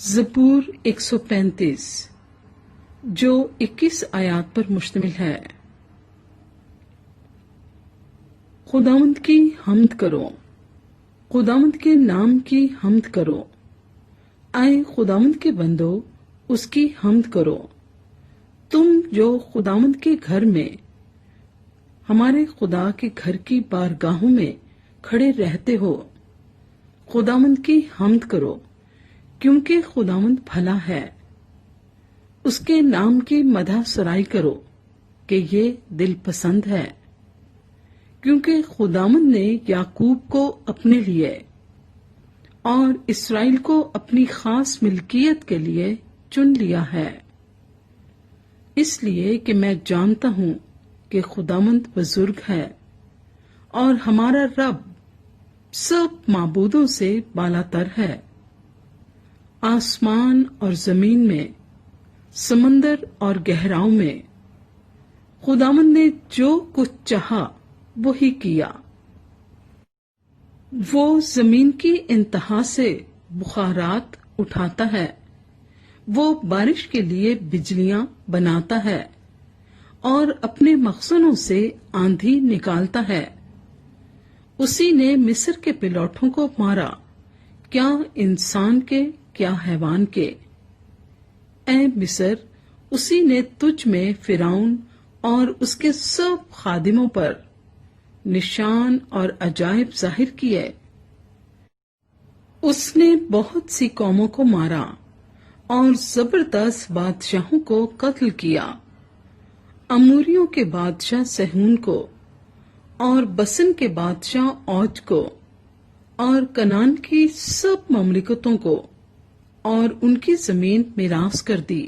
زبور 135 جو 21 آیات پر مشتمل ہے۔ خداوند کی حمد کرو، خداوند کے نام کی حمد کرو، اے خداوند کے بندو اس کی حمد کرو۔ تم جو خداوند کے گھر میں، ہمارے خدا کے گھر کی بارگاہوں میں کھڑے رہتے ہو، خداوند کی حمد کرو، کیونکہ خداوند بھلا ہے۔ اس کے نام کی مدح سرائی کرو کہ یہ دل پسند ہے، کیونکہ خداوند نے یعقوب کو اپنے لیے اور اسرائیل کو اپنی خاص ملکیت کے لیے چن لیا ہے۔ اس لیے کہ میں جانتا ہوں کہ خداوند بزرگ ہے اور ہمارا رب سب معبودوں سے بالا تر ہے۔ آسمان اور زمین میں، سمندر اور گہراؤں میں خداوند نے جو کچھ چاہا وہی کیا۔ وہ زمین کی انتہا سے بخارات اٹھاتا ہے، وہ بارش کے لیے بجلیاں بناتا ہے اور اپنے مخزنوں سے آندھی نکالتا ہے۔ اسی نے مصر کے پلوٹھوں کو مارا، کیا انسان کے کیا حیوان کے۔ اے مصر، اسی نے تجھ میں فرعون اور اس کے سب خادموں پر نشان اور عجائب ظاہر کیے۔ اس نے بہت سی قوموں کو مارا اور زبردست بادشاہوں کو قتل کیا، اموریوں کے بادشاہ سہون کو اور بسن کے بادشاہ اوج کو اور کنعان کی سب مملکتوں کو، اور ان کی زمین میراث کر دی،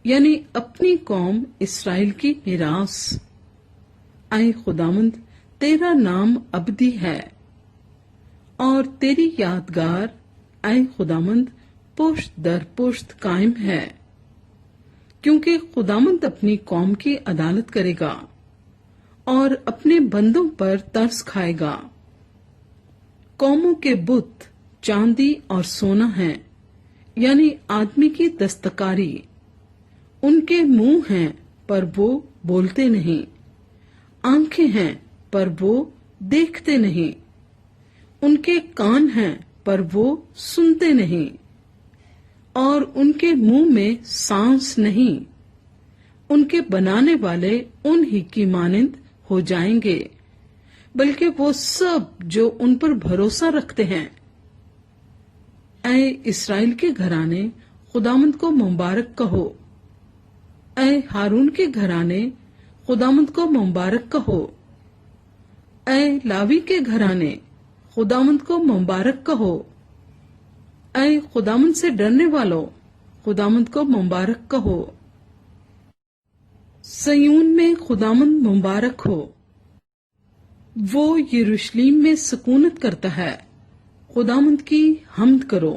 یعنی اپنی قوم اسرائیل کی میراث۔ اے خداوند، تیرا نام ابدی ہے اور تیری یادگار، اے خداوند، پشت در پشت قائم ہے، کیونکہ خداوند اپنی قوم کی عدالت کرے گا اور اپنے بندوں پر ترس کھائے گا۔ قوموں کے بت چاندی اور سونا ہیں، یعنی آدمی کی دستکاری۔ ان کے منہ ہیں پر وہ بولتے نہیں، آنکھیں ہیں پر وہ دیکھتے نہیں، ان کے کان ہیں پر وہ سنتے نہیں، اور ان کے منہ میں سانس نہیں۔ ان کے بنانے والے ان ہی کی مانند ہو جائیں گے، بلکہ وہ سب جو ان پر بھروسہ رکھتے ہیں۔ اے اسرائیل کے گھرانے، خداوند کو مبارک کہو۔ اے ہارون کے گھرانے، خداوند کو مبارک کہو۔ اے لاوی کے گھرانے، خداوند کو مبارک کہو۔ اے خداوند سے ڈرنے والو، خداوند کو مبارک کہو۔ سیون میں خداوند مبارک ہو، وہ یروشلیم میں سکونت کرتا ہے، خداوند کی حمد کرو۔